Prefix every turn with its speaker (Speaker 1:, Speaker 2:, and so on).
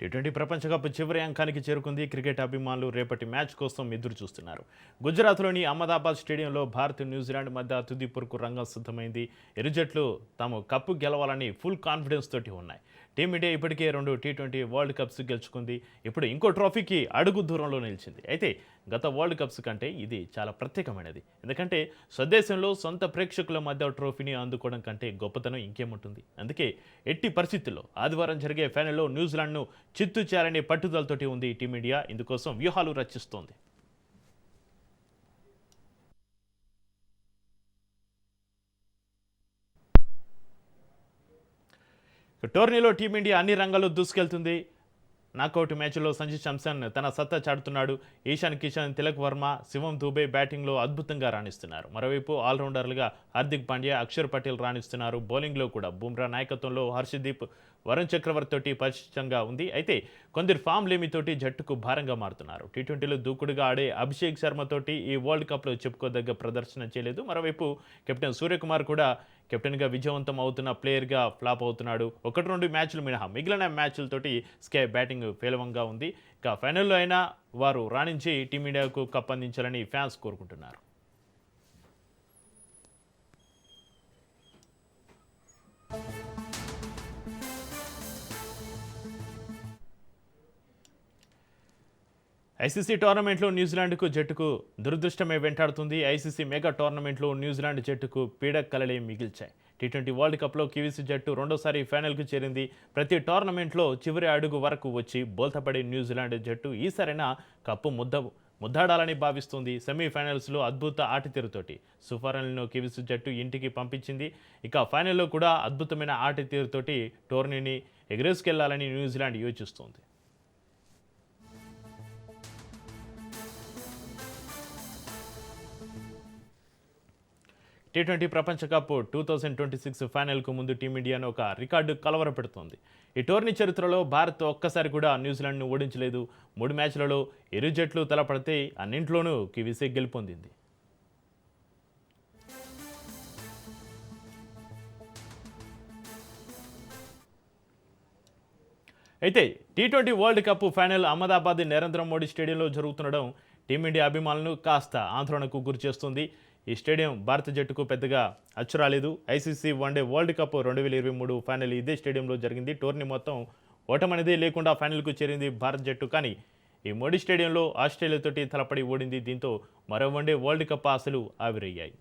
Speaker 1: T20 ప్రపంచ cup చివరి అంకానికి చేరుకుంది. క్రికెట్ అభిమానులు రేపటి మ్యాచ్ కోసం ఎదురు చూస్తున్నారు. గుజరాత్లోని అహ్మదాబాద్ స్టేడియంలో భారత్ న్యూజిలాండ్ మధ్య తుది పొరకు రంగం సిద్ధమైంది. ఇరు జట్లు తాము కప్పు గెలవాలని ఫుల్ కాన్ఫిడెన్స్ తోటి ఉన్నాయి. టీమిండియా ఇప్పటికే 2 టీ20 వరల్డ్ కప్స్ గెలుచుకుంది. ఇప్పుడు ఇంకో ట్రోఫీకి అడుగు దూరంలో నిలిచింది. అయితే గత వరల్డ్ కప్స్ కంటే ఇది చాలా ప్రత్యేకమైనది. ఎందుకంటే స్వదేశంలో సొంత ప్రేక్షకుల మధ్య ట్రోఫీని అందుకోవడం కంటే గొప్పతనం ఇంకేముంటుంది. అందుకే ఎట్టి పరిస్థితుల్లో ఆదివారం జరిగే ఫైనల్లో న్యూజిలాండ్ను చిత్తు చేయాలనే పట్టుదలతోటి ఉంది టీమిండియా. ఇందుకోసం వ్యూహాలు రచిస్తోంది. టోర్నీలో టీమిండియా అన్ని రంగాల్లో దూసుకెళ్తుంది. నాకౌట్ మ్యాచ్లో సంజు శాంసన్ తన సత్తా చాటుతున్నాడు. ఈశాన్ కిషన్, తిలక్ వర్మ, శివం దూబే బ్యాటింగ్లో అద్భుతంగా రాణిస్తున్నారు. మరోవైపు ఆల్రౌండర్లుగా హార్దిక్ పాండ్యా, అక్షర్ పటేల్ రాణిస్తున్నారు. బౌలింగ్లో కూడా బుమ్రా నాయకత్వంలో హర్షదీప్, వరుణ్ చక్రవర్తి తోటి పరిచితంగా ఉంది. అయితే కొందరు ఫామ్ లేమితోటి జట్టుకు భారంగా మారుతున్నారు. టీ20లో దూకుడుగా ఆడే అభిషేక్ శర్మ తోటి ఈ వరల్డ్ కప్లో చెప్పుకోదగ్గ ప్రదర్శన చేయలేదు. మరోవైపు కెప్టెన్ సూర్యకుమార్ కూడా కెప్టెన్గా విజయవంతం అవుతున్న ప్లేయర్గా ఫ్లాప్ అవుతున్నాడు. 1-2 మ్యాచ్లు మినహా మిగిలిన మ్యాచ్లతోటి స్కై బ్యాటింగ్ పేలవంగా ఉంది. ఇక ఫైనల్లో అయినా వారు రాణించి టీమిండియాకు కప్ అందించాలని ఫ్యాన్స్ కోరుకుంటున్నారు. ఐసీసీ టోర్నమెంట్లో న్యూజిలాండ్కు జట్టుకు దురదృష్టమే వెంటాడుతుంది. ఐసీసీ మెగా టోర్నమెంట్లో న్యూజిలాండ్ జట్టుకు పీడకలలే మిగిల్చాయి. టీ20 వరల్డ్ కప్లో కివీస్ జట్టు రెండోసారి ఫైనల్కు చేరింది. ప్రతి టోర్నమెంట్లో చివరి అడుగు వరకు వచ్చి బోల్తపడే న్యూజిలాండ్ జట్టు ఈసారైనా కప్పు ముద్దాడాలని భావిస్తుంది. సెమీఫైనల్స్లో అద్భుత ఆటతీరుతోటి సుఫారన్లను కివీస్ జట్టు ఇంటికి పంపించింది. ఇక ఫైనల్లో కూడా అద్భుతమైన ఆటతీరుతోటి టోర్నీని ఎగరేసుకెళ్లాలని న్యూజిలాండ్ యోచిస్తోంది. టీ20 ప్రపంచ కప్ 2026 ఫైనల్కు ముందు టీమిండియాను ఒక రికార్డు కలవరపెడుతోంది. ఈ టోర్నీ చరిత్రలో భారత్ ఒక్కసారి కూడా న్యూజిలాండ్ను ఓడించలేదు. 3 మ్యాచ్లలో ఇరు జట్లు తలపడితే అన్నింట్లోనూ కివీసే గెలుపొందింది. అయితే T20 world cup final Ahmedabad Narendra Modi స్టేడియంలో జరుగుతుండడం టీమిండియా అభిమానులను కాస్త ఆందోళనకు గురిచేస్తుంది. ఈ స్టేడియం భారత జట్టుకు పెద్దగా అచ్చురాలేదు. ICC one day world cup 2023 final ఇదే స్టేడియంలో జరిగింది. టోర్నీ మొత్తం ఓటమనేదే లేకుండా ఫైనల్కు చేరింది భారత జట్టు. కానీ ఈ మోడీ స్టేడియంలో ఆస్ట్రేలియాతోటి తలపడి ఓడింది. దీంతో మరో వన్డే వరల్డ్ కప్ ఆశలు ఆవిరయ్యాయి.